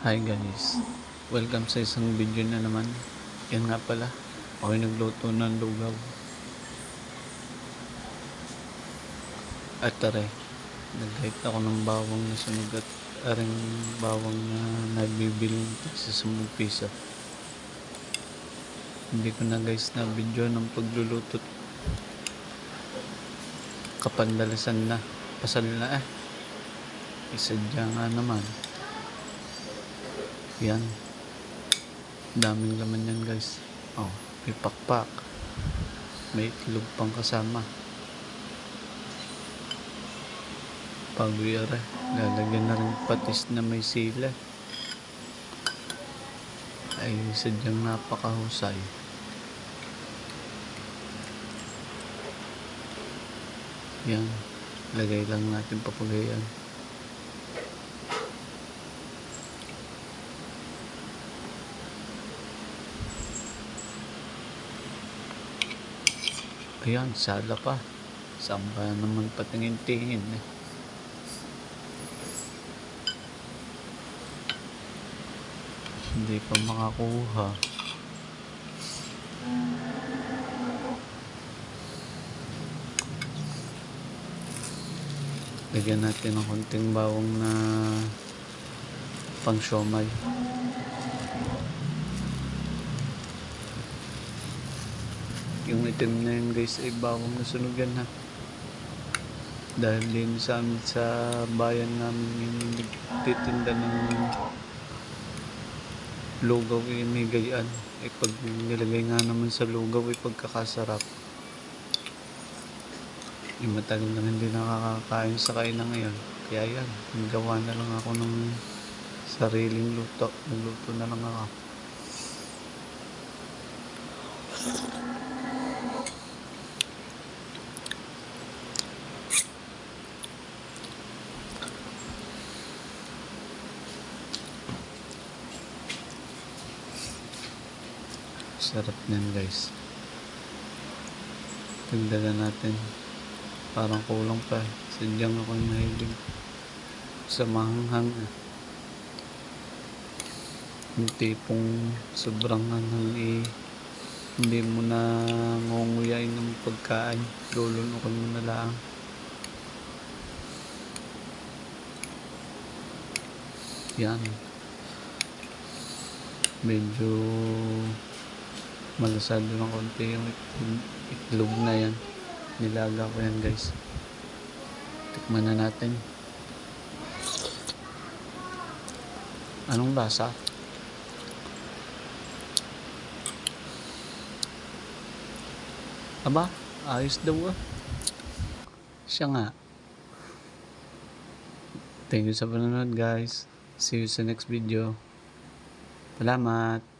Hi guys, welcome sa isang video na naman. Yan nga pala, ako'y nagluto ng lugaw. At tara, nag-hit ako ng bawang na sunog at aring bawang na nabibili sa 10 piso. Hindi ko na guys na video ng pagluluto. Kapandalasan na, pasal na isadya nga naman. Yan, daming laman yan guys. May pakpak, may itlog pang kasama. Pag-uwira, lalagyan na rin patis na may sila. Ay sadyang napakahusay. Yan, lagay lang natin papagayan. Ayan, sala pa. Saan ba naman patingin-tingin Hindi pa makakuha. Lagyan natin ng konting bawang na pang siomay. Yung itim na yun guys ay bawang na sunog yan dahil din sa amin sa bayan namin yung nagtitinda ng lugaw may gayaan pag nilagay nga naman sa lugaw pagkakasarap. Yung matagal na hindi nakakakain sa kainan ngayon, kaya yan, nagawa na lang ako ng sariling luto. Nagluto na lang ako. Sarap niyan guys. Tagdagan natin. Parang kulang pa. Sadyang ako mahilig sa mahanghang. Yung tipong sobrang hanghang hindi mo na ngunguyain ng pagkain. Lulunukin mo na lang. Yan. Medyo malasado ng konti yung itlog na yan. Nilaga ko yan guys. Tikman na natin. Anong lasa? Aba, ayos daw siya nga. Thank you sa panonood guys. See you sa next video. Salamat.